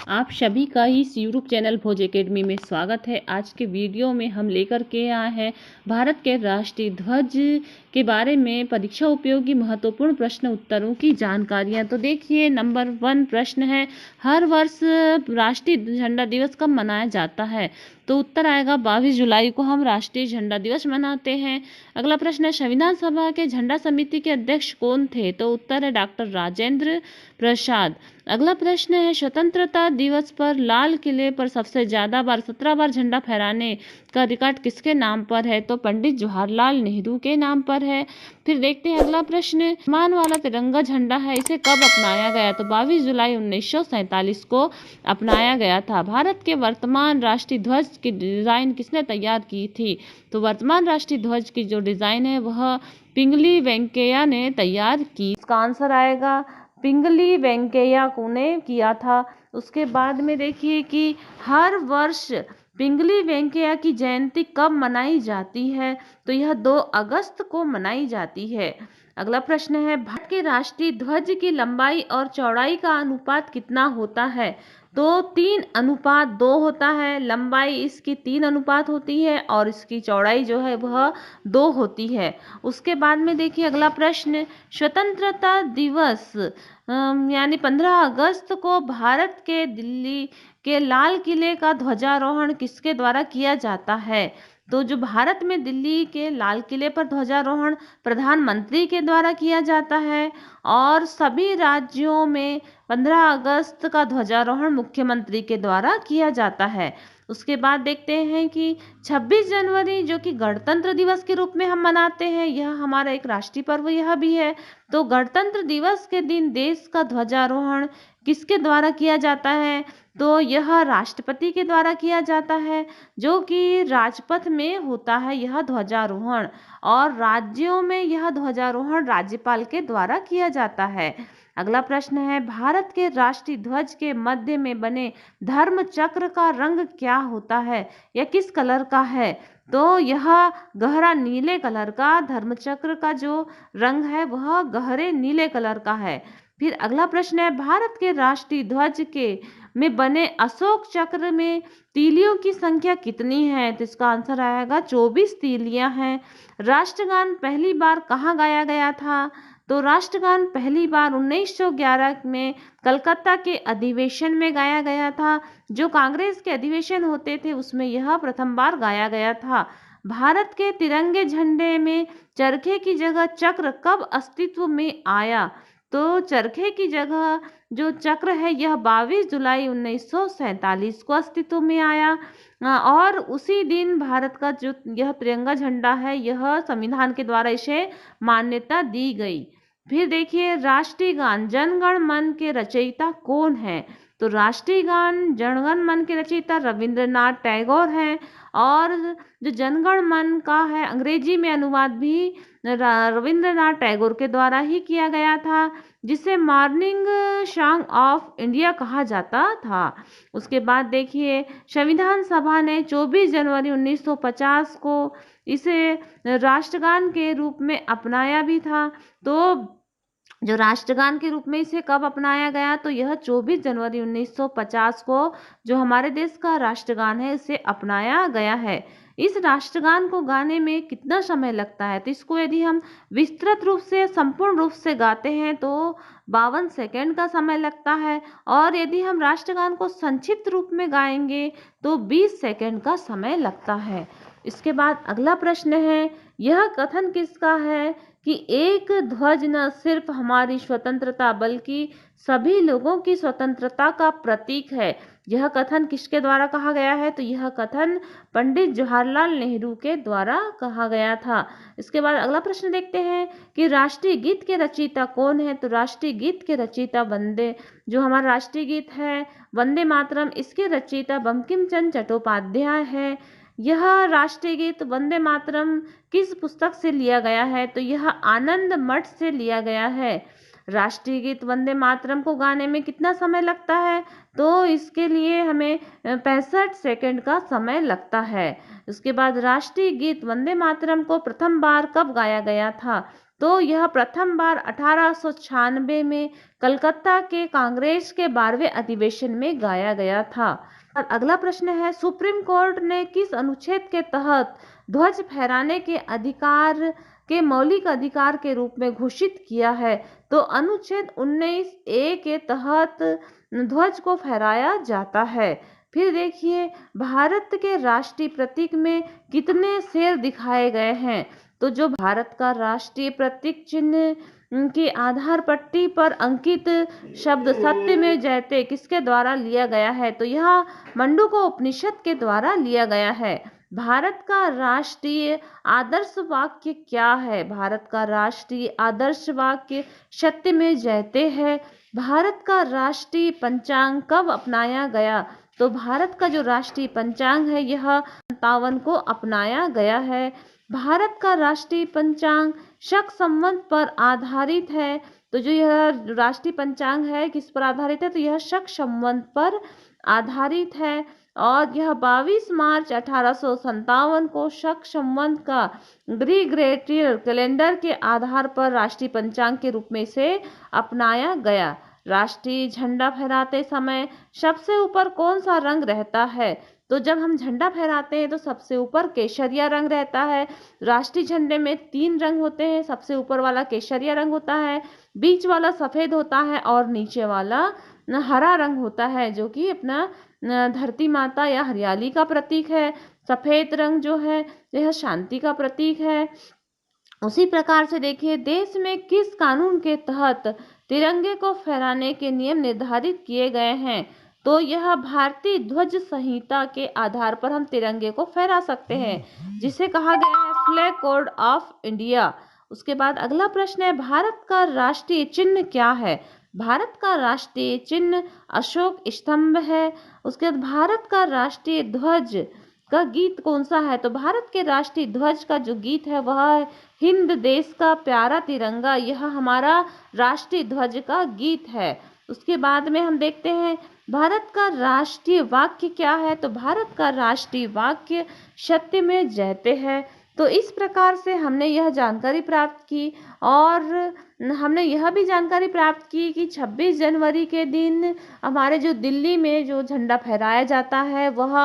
आप सभी का इस यूट्यूब चैनल भोज एकेडमी में स्वागत है। आज के वीडियो में हम लेकर के आए हैं भारत के राष्ट्रीय ध्वज के बारे में परीक्षा उपयोगी महत्वपूर्ण प्रश्न उत्तरों की जानकारियां। तो देखिए, नंबर 1 प्रश्न है, हर वर्ष राष्ट्रीय झंडा दिवस कब मनाया जाता है? तो उत्तर आएगा 22 जुलाई को हम राष्ट्रीय झंडा दिवस मनाते हैं। अगला प्रश्न है, संविधान सभा के झंडा समिति के अध्यक्ष कौन थे? तो उत्तर है डॉक्टर राजेंद्र प्रसाद। अगला प्रश्न है, स्वतंत्रता दिवस पर लाल किले पर सबसे ज्यादा बार 17 बार झंडा फहराने का रिकॉर्ड किसके नाम पर है? तो पंडित जवाहरलाल नेहरू के नाम पर है। फिर देखते हैं अगला प्रश्न, मान वाला तिरंगा झंडा है, इसे कब अपनाया गया? तो 22 जुलाई 1947 को अपनाया गया था। भारत के वर्तमान राष्ट्रीय ध्वज की डिजाइन किसने तैयार की थी? तो वर्तमान राष्ट्रीय ध्वज की जो डिजाइन है वह पिंगली वेंकैया ने तैयार की। इसका आंसर आएगा पिंगली वेंकैया को ने किया था। उसके बाद में देखिए कि हर वर्ष पिंगली वेंकैया की जयंती कब मनाई जाती है? तो यह 2 अगस्त को मनाई जाती है। अगला प्रश्न है, भारत के राष्ट्रीय ध्वज की लंबाई और चौड़ाई का अनुपात कितना होता है? तो 3:2 होता है। लंबाई इसकी 3 अनुपात होती है और इसकी चौड़ाई जो है वह 2 होती है। उसके बाद में देखिए अगला प्रश्न, स्वतंत्रता दिवस यानी 15 अगस्त को भारत के दिल्ली के लाल किले का ध्वजारोहण किसके द्वारा किया जाता है? तो जो भारत में दिल्ली के लाल किले पर ध्वजारोहण प्रधानमंत्री के द्वारा किया जाता है और सभी राज्यों में 15 अगस्त का ध्वजारोहण मुख्यमंत्री के द्वारा किया जाता है। उसके बाद देखते हैं कि 26 जनवरी जो कि गणतंत्र दिवस के रूप में हम मनाते हैं, यह हमारा एक राष्ट्रीय पर्व यह भी है। तो गणतंत्र दिवस के दिन देश का ध्वजारोहण किसके द्वारा किया जाता है? तो यह राष्ट्रपति के द्वारा किया जाता है, जो कि राजपथ में होता है यह ध्वजारोहण, और राज्यों में यह ध्वजारोहण राज्यपाल के द्वारा किया जाता है। अगला प्रश्न है, भारत के राष्ट्रीय ध्वज के मध्य में बने धर्म चक्र का रंग क्या होता है? यह किस कलर का है? तो यह गहरा नीले कलर का, धर्म चक्र का जो रंग है वह गहरे नीले कलर का है। फिर अगला प्रश्न है, भारत के राष्ट्रीय ध्वज के में बने अशोक चक्र में तीलियों की संख्या कितनी है? तो इसका आंसर आएगा 24 तीलियां हैं। राष्ट्रगान पहली बार कहाँ गाया गया था? तो राष्ट्रगान पहली बार 1911 में कलकत्ता के अधिवेशन में गाया गया था। जो कांग्रेस के अधिवेशन होते थे उसमें यह प्रथम बार गाया गया था। भारत के तिरंगे झंडे में चरखे की जगह चक्र कब अस्तित्व में आया? तो चरखे की जगह जो चक्र है यह 22 जुलाई 1947 को अस्तित्व में आया। और उसी दिन भारत का जो यह तिरंगा झंडा है यह संविधान के द्वारा इसे मान्यता दी गई। फिर देखिए, राष्ट्रीय गान जन गण मन के रचयिता कौन है? तो राष्ट्रीय गान जन गण मन के रचयिता रविंद्रनाथ टैगोर हैं। और जो जनगण मन का है अंग्रेजी में अनुवाद भी रविंद्रनाथ टैगोर के द्वारा ही किया गया था, जिसे मॉर्निंग सॉन्ग ऑफ इंडिया कहा जाता था। उसके बाद देखिए, संविधान सभा ने 24 जनवरी 1950 को इसे राष्ट्रगान के रूप में अपनाया भी था। तो जो राष्ट्रगान के रूप में इसे कब अपनाया गया? तो यह 24 जनवरी 1950 को जो हमारे देश का राष्ट्रगान है इसे अपनाया गया है। इस राष्ट्रगान को गाने में कितना समय लगता है? तो इसको यदि हम विस्तृत रूप से संपूर्ण रूप से गाते हैं तो 52 सेकंड का समय लगता है, और यदि हम राष्ट्रगान को संक्षिप्त रूप में गाएंगे तो 20 सेकंड का समय लगता है। इसके बाद अगला प्रश्न है, यह कथन किसका है कि एक ध्वज न सिर्फ हमारी स्वतंत्रता बल्कि सभी लोगों की स्वतंत्रता का प्रतीक है? यह कथन किसके द्वारा कहा गया है? तो यह कथन पंडित जवाहरलाल नेहरू के द्वारा कहा गया था। इसके बाद अगला प्रश्न देखते हैं कि राष्ट्रीय गीत के रचयिता कौन है? तो राष्ट्रीय गीत के रचयिता जो हमारा राष्ट्रीय गीत है वंदे मातरम, इसके रचयिता बंकिम चंद्र चट्टोपाध्याय है। यह राष्ट्रीय गीत वंदे मातरम किस पुस्तक से लिया गया है? तो यह आनंद मठ से लिया गया है। राष्ट्रीय गीत वंदे मातरम को गाने में कितना समय लगता है? तो इसके लिए हमें 65 सेकंड का समय लगता है। उसके बाद राष्ट्रीय गीत वंदे मातरम को प्रथम बार कब गाया गया था? तो यह प्रथम बार 1896 में कलकत्ता के कांग्रेस के 12वें अधिवेशन में गाया गया था। और अगला प्रश्न है, सुप्रीम कोर्ट ने किस अनुच्छेद के तहत ध्वज फहराने के अधिकार के मौलिक अधिकार के रूप में घोषित किया है? तो अनुच्छेद 19A के तहत ध्वज को फहराया जाता है। फिर देखिए, भारत के राष्ट्रीय प्रतीक में कितने शेर दिखाए गए हैं? तो जो भारत का राष्ट्रीय प्रतीक चिन्ह की आधार पट्टी पर अंकित शब्द सत्य में जयते किसके द्वारा लिया गया है? तो यह मंडूक उपनिषद के द्वारा लिया गया है। भारत का राष्ट्रीय आदर्श वाक्य क्या है? भारत का राष्ट्रीय आदर्श वाक्य सत्य में जयते है। भारत का राष्ट्रीय पंचांग कब अपनाया गया? तो भारत का जो राष्ट्रीय पंचांग है यह 57 को अपनाया गया है। भारत का राष्ट्रीय पंचांग शक संवत पर आधारित है। तो जो यह राष्ट्रीय पंचांग है किस पर आधारित है? तो यह शक संवत पर आधारित है और यह 22 मार्च 1857 को शक संवत का ग्रीगोरियन कैलेंडर के आधार पर राष्ट्रीय पंचांग के रूप में से अपनाया गया। राष्ट्रीय झंडा फहराते समय सबसे ऊपर कौन सा रंग रहता है? तो जब हम झंडा फहराते हैं तो सबसे ऊपर केसरिया रंग रहता है। राष्ट्रीय झंडे में 3 रंग होते हैं, सबसे ऊपर वाला केसरिया रंग होता है, बीच वाला सफेद होता है और नीचे वाला हरा रंग होता है, जो कि अपना धरती माता या हरियाली का प्रतीक है। सफेद रंग जो है यह शांति का प्रतीक है। उसी प्रकार से देखिए, देश में किस कानून के तहत तिरंगे को फहराने के नियम निर्धारित किए गए हैं? तो यह भारतीय ध्वज संहिता के आधार पर हम तिरंगे को फहरा सकते हैं, जिसे कहा गया है फ्लैग कोड ऑफ इंडिया। उसके बाद अगला प्रश्न है, भारत का राष्ट्रीय चिन्ह क्या है? भारत का राष्ट्रीय चिन्ह अशोक स्तंभ है। उसके बाद भारत का राष्ट्रीय ध्वज का गीत कौन सा है? तो भारत के राष्ट्रीय ध्वज का जो गीत है वह है हिंद देश का प्यारा तिरंगा। यह हमारा राष्ट्रीय ध्वज का गीत है। उसके बाद में हम देखते हैं भारत का राष्ट्रीय वाक्य क्या है? तो भारत का राष्ट्रीय वाक्य सत्य में जयते है। तो इस प्रकार से हमने यह जानकारी प्राप्त की और हमने यह भी जानकारी प्राप्त की कि 26 जनवरी के दिन हमारे जो दिल्ली में जो झंडा फहराया जाता है वह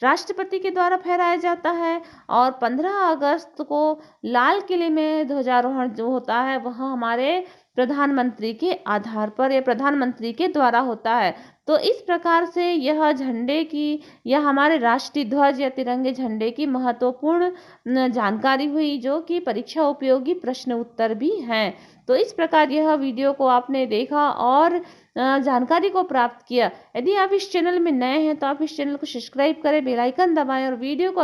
राष्ट्रपति के द्वारा फहराया जाता है और 15 अगस्त को लाल किले में ध्वजारोहण जो होता है वह हमारे प्रधानमंत्री के आधार पर या प्रधानमंत्री के द्वारा होता है। तो इस प्रकार से यह झंडे की या हमारे राष्ट्रीय ध्वज या तिरंगे झंडे की महत्वपूर्ण जानकारी हुई, जो कि परीक्षा उपयोगी प्रश्न उत्तर भी हैं। तो इस प्रकार यह वीडियो को आपने देखा और जानकारी को प्राप्त किया। यदि आप इस चैनल में नए हैं तो आप इस चैनल को सब्सक्राइब करें, बेल आइकन दबाएं और वीडियो को